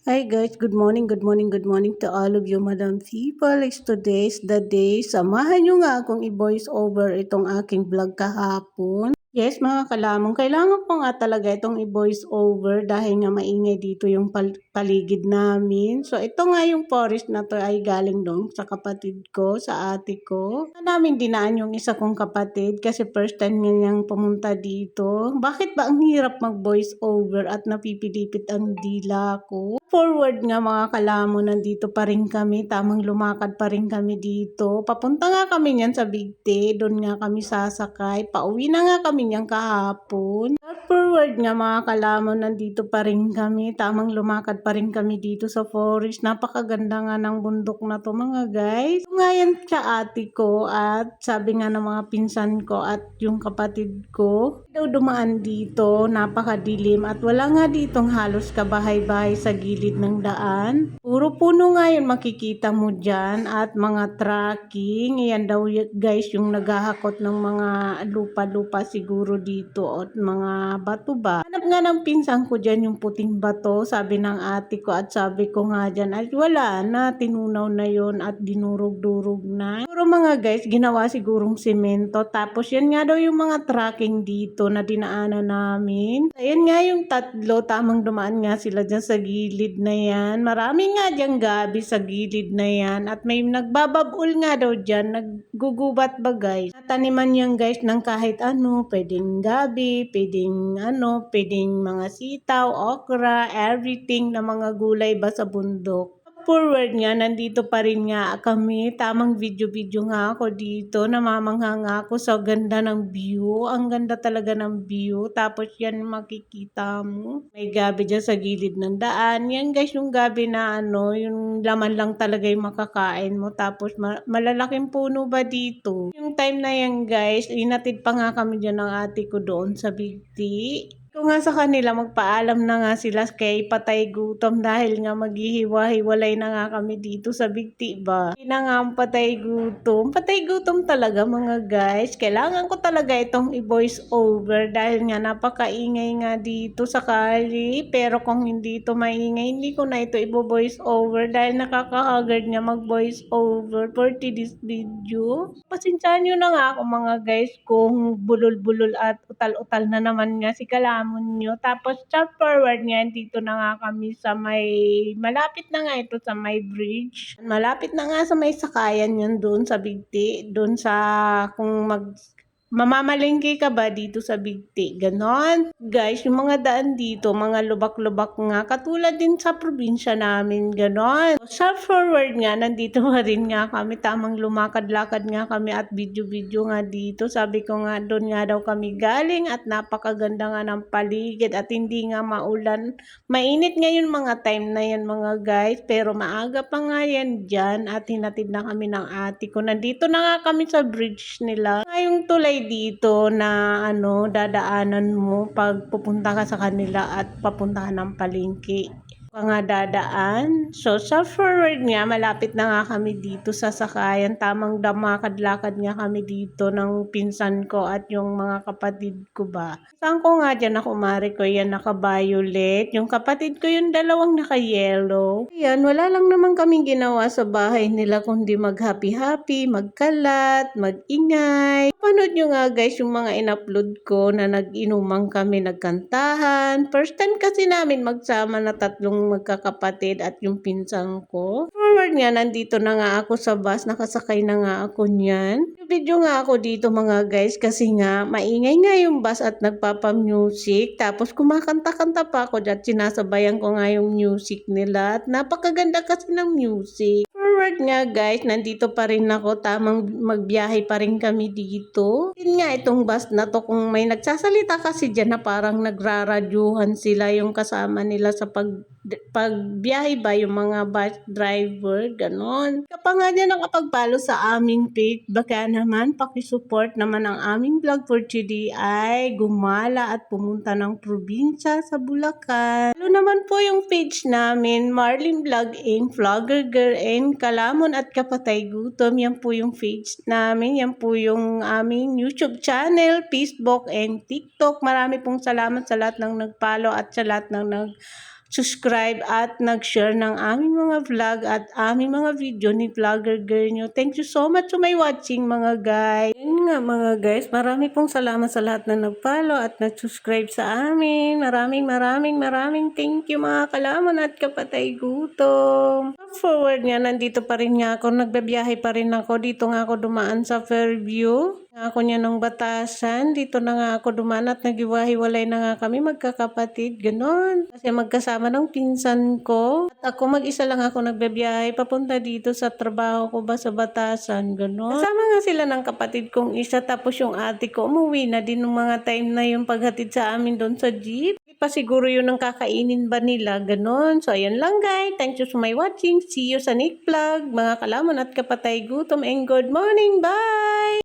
Hi guys, good morning, good morning to all of you Madam People. It's today's the day. Samahan nyo nga akong i-voice over itong aking vlog kahapon. Yes mga kalamong, kailangan ko nga talaga itong i-voice over dahil nga maingay dito yung paligid namin. So ito nga yung forest na to ay galing doon sa kapatid ko, sa ate ko. Namin dinaan yung isa kong kapatid kasi first time niya niyang pumunta dito. Bakit ba ang hirap mag-voice over at napipilipit ang dila ko? Forward nga mga kalamo, nandito pa rin kami, tamang lumakad pa rin kami dito. Papunta nga kami niyan sa Bigte, doon nga kami sasakay. Pauwi na nga kami niyan kahapon. Forward nga mga kalamo, nandito pa rin kami, tamang lumakad pa rin kami dito sa forest. Napakaganda nga ng bundok na to mga guys. So, ngayon sa ate ko at sabi nga ng mga pinsan ko at yung kapatid ko, daw dumaan dito, napakadilim at wala nga ditong halos kabahay-bahay sa gilid ng daan. Puro puno nga yun makikita mo dyan at mga tracking. Yan daw guys yung naghahakot ng mga lupa-lupa siguro dito at mga bato ba. Hanap nga ng pinsan ko dyan yung puting bato, sabi ng ate ko at sabi ko nga dyan at wala na, tinunaw na yun at dinurog-durog na. Siguro mga guys, ginawa sigurong semento tapos yan nga daw yung mga tracking dito na dinaanan namin. Ayan nga yung tatlo, tamang dumaan nga sila dyan sa gilid na yan. Marami nga dyan gabi sa gilid na yan at may nagbababul nga daw dyan, naggugubat ba guys. Taniman yan guys ng kahit ano, pwedeng gabi, pwedeng mga sitaw, okra, everything na mga gulay ba sa bundok. Forward nga, nandito pa rin nga kami. Tamang video-video nga ako dito. Namamangha nga ako sa ganda ng view. Ang ganda talaga ng view. Tapos yan makikita mo. May gabi dyan sa gilid ng daan. Yan guys, yung gabi na ano, yung laman lang talaga yung makakain mo. Tapos malalaking puno ba dito. Yung time na yan guys, inatid pa nga kami dyan ng ate ko doon sa Big T. Kung nga sa kanila, magpaalam na nga sila kay patay gutom dahil nga maghihiwa-hiwalay na nga kami dito sa Bigti ba. Hindi na nga ang patay gutom. Patay gutom talaga mga guys. Kailangan ko talaga itong i-voice over dahil nga napakaingay nga dito sa kali. Pero kung hindi ito maingay, hindi ko na ito i-voice over dahil nakaka-haggard nga mag-voice over for this video. Pasensyahan nyo na nga ako mga guys kung bulol-bulol at utal-utal na naman nga si kalamon nyo. Tapos chat forward nga, dito na nga kami sa may, malapit na nga ito sa may bridge. Malapit na nga sa may sakayan yun doon sa Bigti. Doon sa kung mamamalengke ka ba dito sa Bigti? Ganon. Guys, yung mga daan dito, mga lubak-lubak nga, katulad din sa probinsya namin, ganon. Sa forward nga, nandito pa rin nga kami, tamang lumakad-lakad nga kami at video-video nga dito. Sabi ko nga, doon nga daw kami galing at napakaganda nga ng paligid at hindi nga maulan. Mainit ngayon mga time na yan mga guys, pero maaga pa nga yan dyan at hinatid na kami ng ate ko. Nandito na nga kami sa bridge nila. Ngayong tulay dito na ano, dadaanan mo pag pupunta ka sa kanila at papuntahan ng palengke ka nga dadaan. So, sa forward nga, malapit na nga kami dito sa sakayan. Tamang damakad-lakad nga kami dito ng pinsan ko at yung mga kapatid ko ba. Saan ko nga dyan ako, mare ko, yan naka-violet. Yung kapatid ko yung dalawang naka-yellow. Ayan, wala lang naman kaming ginawa sa bahay nila kundi mag-happy-happy, magkalat, mag-ingay. Panood nyo nga guys yung mga in-upload ko na nag-inumang kami, nagkantahan. First time kasi namin magsama na tatlong magkakapatid at yung pinsan ko. Forward nga, nandito na nga ako sa bus, nakasakay na nga ako niyan. Video nga ako dito mga guys kasi nga maingay nga yung bus at nagpapa-music. Tapos kumakanta-kanta pa ako at sinasabayan ko nga yung music nila at napakaganda kasi ng music. Forward nga guys, nandito pa rin ako, tamang magbiyahe pa rin kami dito. Yun nga itong bus na to, kung may nagsasalita kasi dyan na parang nagraradyuhan sila yung kasama nila sa pagbiyahe ba yung mga bus driver, ganon. Kapag nga dyan nakapagpalo sa aming page, baka naman pakisupport naman ang aming vlog for today ay gumala at pumunta ng probinsya sa Bulacan. Lalo naman po yung page namin, Marlene Vlog Inc., Vlogger Girl and Kalamon at Kapatay Gutom. Yan po yung page namin, yan po yung aming YouTube channel, Facebook and TikTok. Marami pong salamat sa lahat ng nagpalo at sa lahat ng subscribe at nag-share ng aming mga vlog at aming mga video ni Vlogger Girl nyo. Thank you so much to my watching mga guys. Yun nga mga guys, marami pong salamat sa lahat na nag-follow at nag-subscribe sa amin. Maraming thank you mga kalamon at kapatay gutom. Forward nga, nandito pa rin nga ako, nagbabiyahe pa rin ako. Dito nga ako dumaan sa Fairview. Ako niya ng Batasan, dito na nga ako dumaan at nagiwahiwalay na nga kami magkakapatid, ganon. Kasi magkasama ng pinsan ko. At ako mag-isa lang ako nagbabiyahe papunta dito sa trabaho ko ba sa Batasan, ganon. Kasama nga sila ng kapatid kong isa, tapos yung ate ko umuwi na din ng mga time na yung paghatid sa amin doon sa jeep. Pa siguro yun ang kakainin ba nila, ganon. So ayan lang guys, thank you for my watching. See you sa next vlog, mga kalamon at kapatay gutom, and good morning, bye!